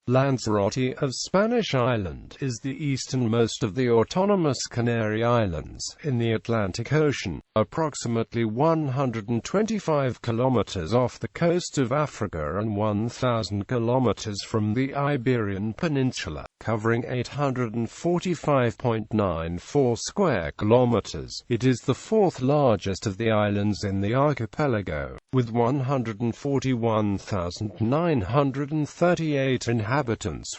Lanzarote of Spanish Island is the easternmost of the autonomous Canary Islands, in the Atlantic Ocean, approximately 125 kilometers off the coast of Africa and 1,000 kilometers from the Iberian Peninsula, covering 845.94 square kilometers. It is the fourth largest of the islands in the archipelago, with 141,938 inhabitants.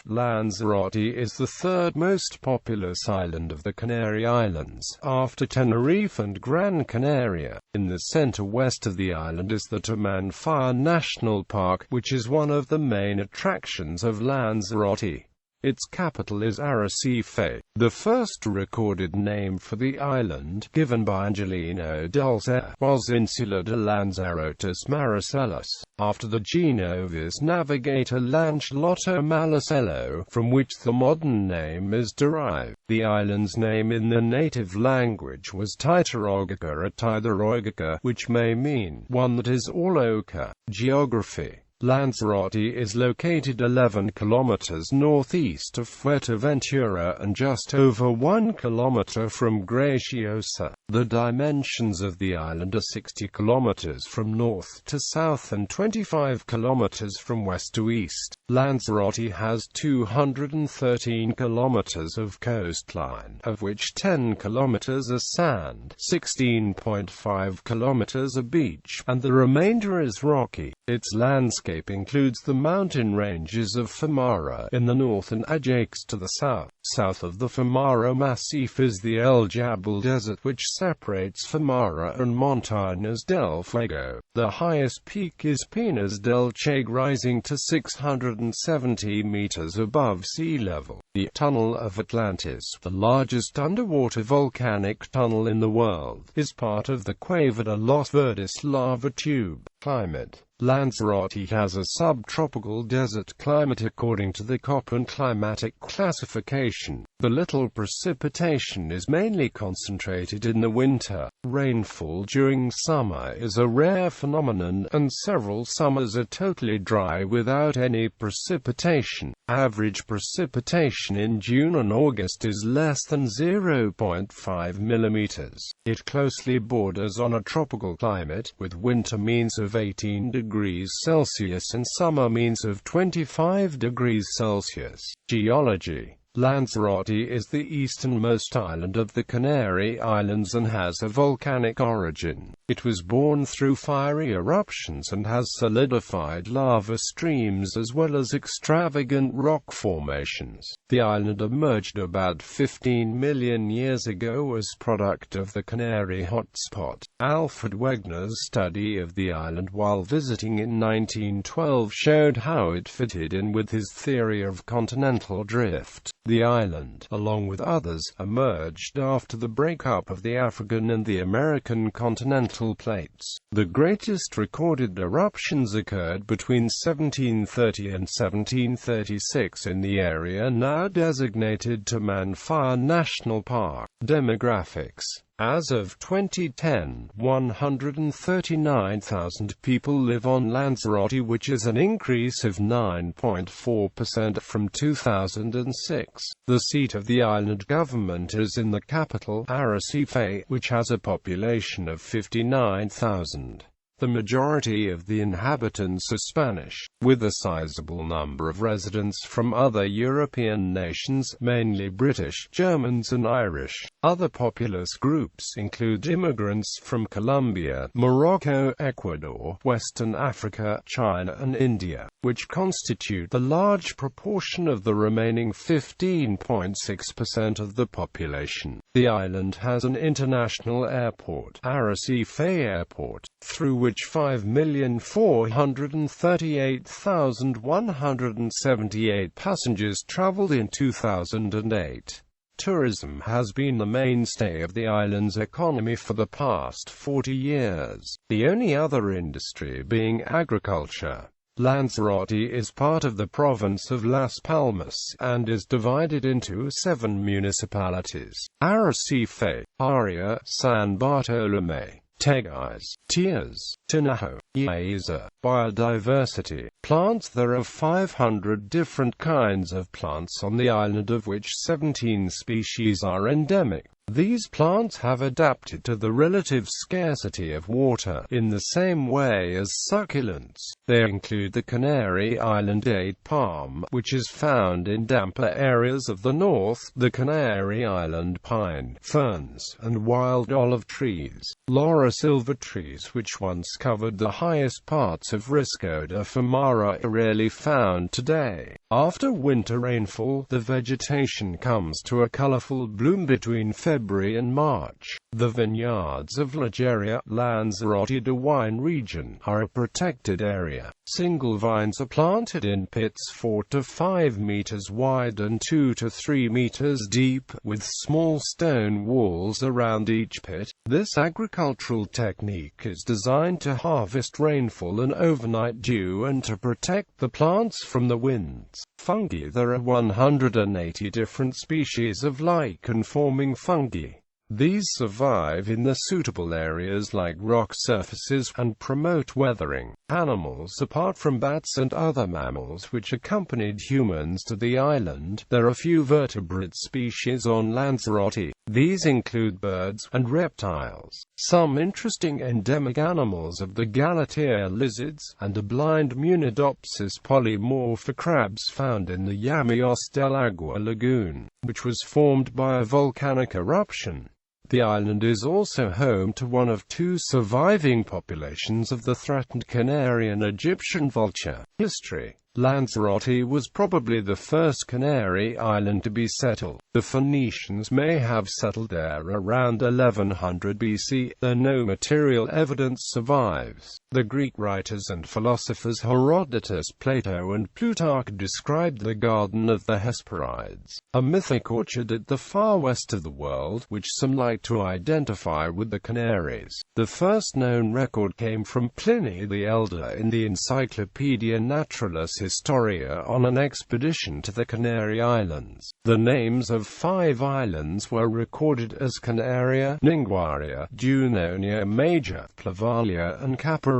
Lanzarote is the third most populous island of the Canary Islands, after Tenerife and Gran Canaria. In the center-west of the island is the Timanfaya National Park, which is one of the main attractions of Lanzarote. Its capital is Arrecife. The first recorded name for the island, given by Angelino Dulce, was Insula de Lanzarote Maricellus, after the Genoese navigator Lancelotto Malicello, from which the modern name is derived. The island's name in the native language was Titirogica or Tiderogica, which may mean one that is all ochre. Geography. Lanzarote is located 11 kilometers northeast of Fuerteventura and just over 1 kilometer from Graciosa. The dimensions of the island are 60 kilometers from north to south and 25 kilometers from west to east. Lanzarote has 213 kilometers of coastline, of which 10 kilometers are sand, 16.5 kilometers are beach, and the remainder is rocky. Its landscape includes the mountain ranges of Famara in the north and Ajax to the south. South of the Famara Massif is the El Jabal Desert, which separates Famara and Montañas del Fuego. The highest peak is Pinas del Che, rising to 670 meters above sea level. The Tunnel of Atlantis, the largest underwater volcanic tunnel in the world, is part of the Cueva de los Verdes lava tube. Climate. Lanzarote has a subtropical desert climate according to the Köppen climatic classification. The little precipitation is mainly concentrated in the winter. Rainfall during summer is a rare phenomenon, and several summers are totally dry without any precipitation. Average precipitation in June and August is less than 0.5 millimeters. It closely borders on a tropical climate, with winter means of 18 degrees Celsius and summer means of 25 degrees Celsius. Geology. Lanzarote is the easternmost island of the Canary Islands and has a volcanic origin. It was born through fiery eruptions and has solidified lava streams as well as extravagant rock formations. The island emerged about 15 million years ago as product of the Canary hotspot. Alfred Wegener's study of the island while visiting in 1912 showed how it fitted in with his theory of continental drift. The island, along with others, emerged after the breakup of the African and the American continental plates. The greatest recorded eruptions occurred between 1730 and 1736 in the area now designated Timanfaya National Park. Demographics. As of 2010, 139,000 people live on Lanzarote, which is an increase of 9.4% from 2006. The seat of the island government is in the capital, Arrecife, which has a population of 59,000. The majority of the inhabitants are Spanish, with a sizable number of residents from other European nations, mainly British, Germans and Irish. Other populous groups include immigrants from Colombia, Morocco, Ecuador, Western Africa, China and India, which constitute the large proportion of the remaining 15.6% of the population. The island has an international airport, Arrecife Airport, through which 5,438,178 passengers traveled in 2008. Tourism has been the mainstay of the island's economy for the past 40 years, the only other industry being agriculture. Lanzarote is part of the province of Las Palmas, and is divided into 7 municipalities: Arrecife, Aria, San Bartolomé, tegais, tias, tinaho, yaisa. Biodiversity. Plants. There are 500 different kinds of plants on the island, of which 17 species are endemic. These plants have adapted to the relative scarcity of water, in the same way as succulents. They include the Canary Island date palm, which is found in damper areas of the north, the Canary Island pine, ferns, and wild olive trees. Laura silver trees, which once covered the highest parts of Riscoda Famara, are rarely found today. After winter rainfall, the vegetation comes to a colorful bloom between February and March. The vineyards of Lageria, Lanzarote de wine region, are a protected area. Single vines are planted in pits 4 to 5 meters wide and 2 to 3 meters deep, with small stone walls around each pit. This agricultural technique is designed to harvest rainfall and overnight dew and to protect the plants from the winds. Fungi. There are 180 different species of lichen-forming fungi. These survive in the suitable areas like rock surfaces, and promote weathering. Animals. Apart from bats and other mammals which accompanied humans to the island, there are few vertebrate species on Lanzarote. These include birds and reptiles. Some interesting endemic animals are the Galatea lizards, and a blind Munidopsis polymorpha crabs found in the Llameos del Agua lagoon, which was formed by a volcanic eruption. The island is also home to one of 2 surviving populations of the threatened Canary and Egyptian vulture. History. Lanzarote was probably the first Canary island to be settled. The Phoenicians may have settled there around 1100 BC, though no material evidence survives. The Greek writers and philosophers Herodotus, Plato and Plutarch described the Garden of the Hesperides, a mythic orchard at the far west of the world, which some like to identify with the Canaries. The first known record came from Pliny the Elder in the Encyclopaedia Naturalis Historia on an expedition to the Canary Islands. The names of 5 islands were recorded as Canaria, Ninguaria, Junonia Major, Plavalia and Caparia.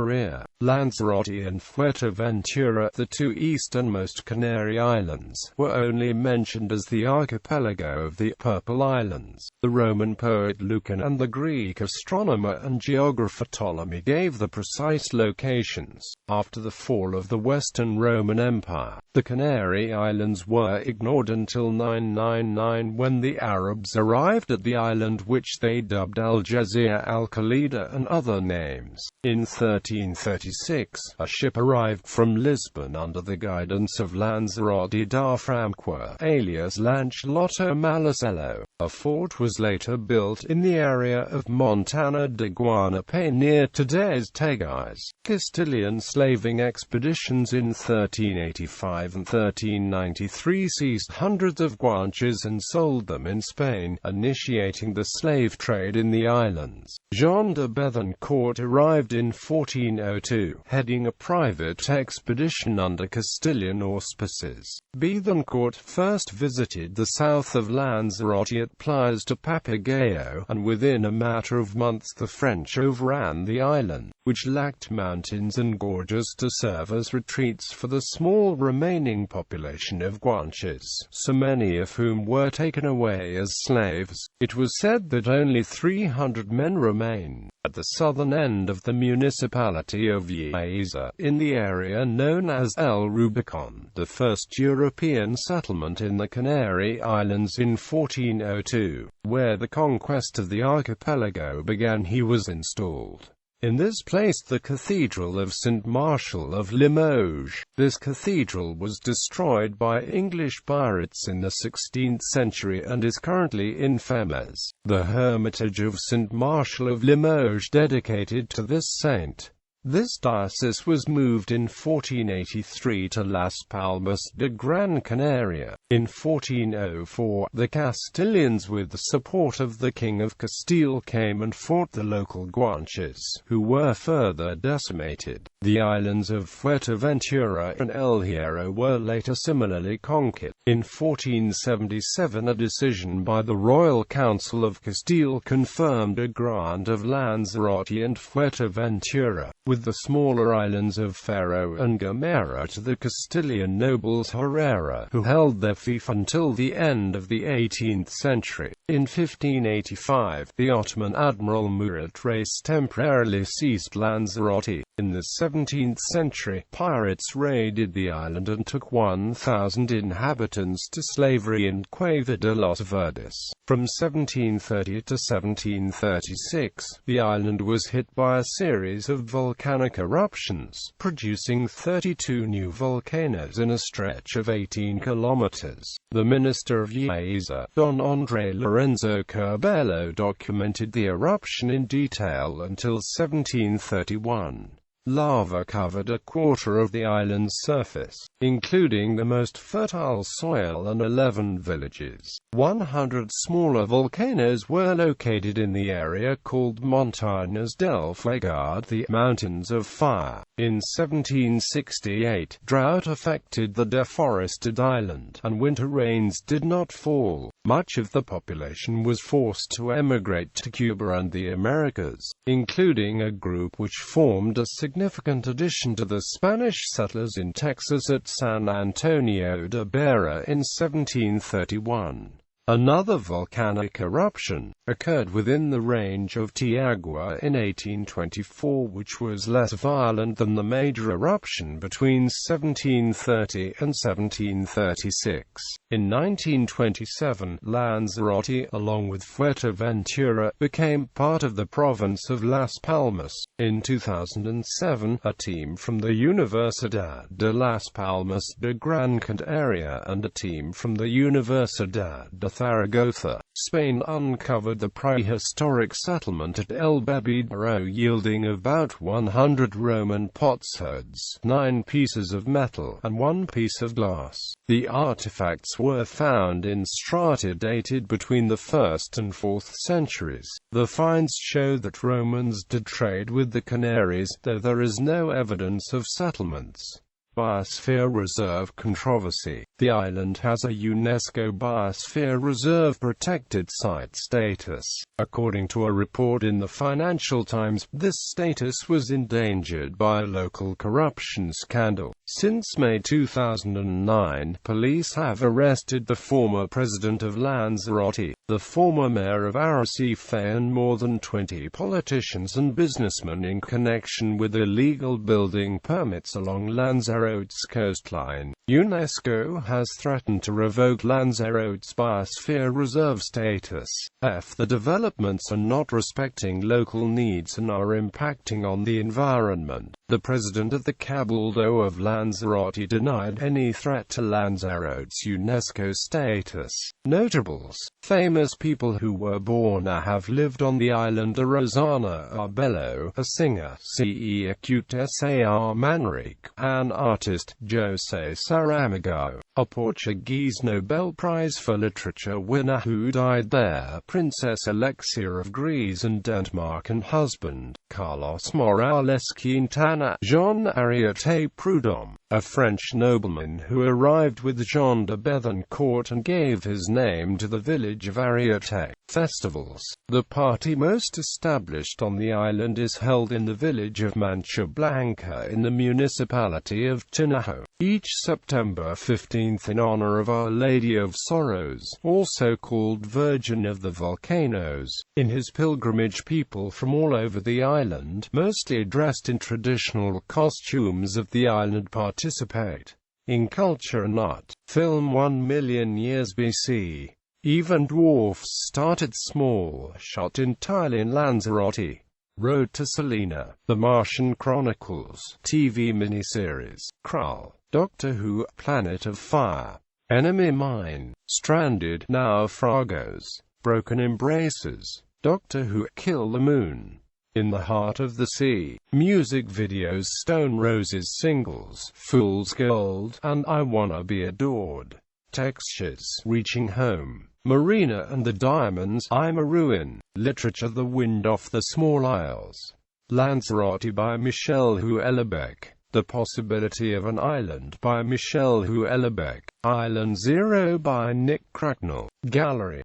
Lanzarote and Fuerteventura, the 2 easternmost Canary Islands, were only mentioned as the archipelago of the Purple Islands. The Roman poet Lucan and the Greek astronomer and geographer Ptolemy gave the precise locations. After the fall of the Western Roman Empire, the Canary Islands were ignored until 999, when the Arabs arrived at the island, which they dubbed Al-Jazira, Al-Khalida and other names. In 1336, a ship arrived from Lisbon under the guidance of Lanzarote da Francois, alias Lancelotto Malicello. A fort was later built in the area of Montana de Guanape near today's Tegais. Castilian slaving expeditions in 1385 and 1393 seized hundreds of guanches and sold them in Spain, initiating the slave trade in the islands. Jean de Bethencourt arrived in 1402, heading a private expedition under Castilian auspices. Bethencourt first visited the south of Lanzarote at Playas de Papagayo, and within a matter of months the French overran the island, which lacked mountains and gorges to serve as retreats for the small remaining population of Guanches, so many of whom were taken away as slaves. It was said that only 300 men remained. At the southern end of the municipality of Yaisa, in the area known as El Rubicon, the first European settlement in the Canary Islands in 1402, where the conquest of the archipelago began, he was installed. In this place the Cathedral of St. Martial of Limoges. This cathedral was destroyed by English pirates in the 16th century and is currently in Femez. The Hermitage of St. Martial of Limoges, dedicated to this saint. This diocese was moved in 1483 to Las Palmas de Gran Canaria. In 1404, the Castilians, with the support of the King of Castile, came and fought the local Guanches, who were further decimated. The islands of Fuerteventura and El Hierro were later similarly conquered. In 1477, a decision by the Royal Council of Castile confirmed a grant of Lanzarote and Fuerteventura, with the smaller islands of Faro and Gomera, to the Castilian nobles Herrera, who held their fief until the end of the 18th century. In 1585, the Ottoman Admiral Murat Reis temporarily seized Lanzarote. In the 17th century, pirates raided the island and took 1,000 inhabitants to slavery in Cueva de los Verdes. From 1730 to 1736, the island was hit by a series of volcanic eruptions, producing 32 new volcanoes in a stretch of 18 kilometers. The Minister of Lleida, Don André Lorenzo Curbelo, documented the eruption in detail until 1731. Lava covered a quarter of the island's surface, including the most fertile soil and 11 villages. 100 smaller volcanoes were located in the area called Montañas del Fuego, the Mountains of Fire. In 1768, drought affected the deforested island, and winter rains did not fall. Much of the population was forced to emigrate to Cuba and the Americas, including a group which formed a significant addition to the Spanish settlers in Texas at San Antonio de Bera in 1731. Another volcanic eruption occurred within the range of Tiagua in 1824, which was less violent than the major eruption between 1730 and 1736. In 1927, Lanzarote, along with Fuerteventura, became part of the province of Las Palmas. In 2007, a team from the Universidad de Las Palmas de Gran Canaria and a team from the Universidad de Zaragoza, Spain, uncovered the prehistoric settlement at El Bebedero, yielding about 100 Roman potsherds, 9 pieces of metal, and 1 piece of glass. The artifacts were found in strata dated between the 1st and 4th centuries. The finds show that Romans did trade with the Canaries, though there is no evidence of settlements. Biosphere Reserve controversy. The island has a UNESCO Biosphere Reserve protected site status. According to a report in the Financial Times, this status was endangered by a local corruption scandal. Since May 2009, police have arrested the former president of Lanzarote, the former mayor of Arrecife, and more than 20 politicians and businessmen in connection with illegal building permits along Lanzarote's coastline. UNESCO has threatened to revoke Lanzarote's Biosphere Reserve status. The developments are not respecting local needs and are impacting on the environment. The president of the Cabildo of Lanzarote denied any threat to Lanzarote's UNESCO status. Notables. Famous people who were born or have lived on the island are Rosana Arbelo, a singer, Ce Acute Sar Manrique, an artist, José Saramago, a Portuguese Nobel Prize for Literature winner who died there, Princess Alexia of Greece and Denmark, and husband, Carlos Morales Quintana, Jean Ariete Prudhomme, a French nobleman who arrived with Jean de Bethencourt and gave his name to the village of Ariete. Festivals. The party most established on the island is held in the village of Mancha Blanca in the municipality of Tinajo, each September 15th in honor of Our Lady of Sorrows, also called Virgin of the Volcanoes. In his pilgrimage, people from all over the island, mostly dressed in traditional costumes of the island, participate. In culture and art. Film 1 million years BC. Even dwarfs started small, shot entirely in Lanzarote. Road to Selena. The Martian Chronicles. TV miniseries. Krull. Doctor Who. Planet of Fire. Enemy Mine. Stranded. Naufragos. Broken Embraces. Doctor Who. Kill the Moon. In the Heart of the Sea, music videos, Stone Roses singles, Fool's Gold, and I Wanna Be Adored. Textures, Reaching Home, Marina and the Diamonds, I'm a Ruin. Literature, The Wind Off the Small Isles. Lanzarote by Michel Houellebecq. The Possibility of an Island by Michel Houellebecq. Island Zero by Nick Cracknell. Gallery.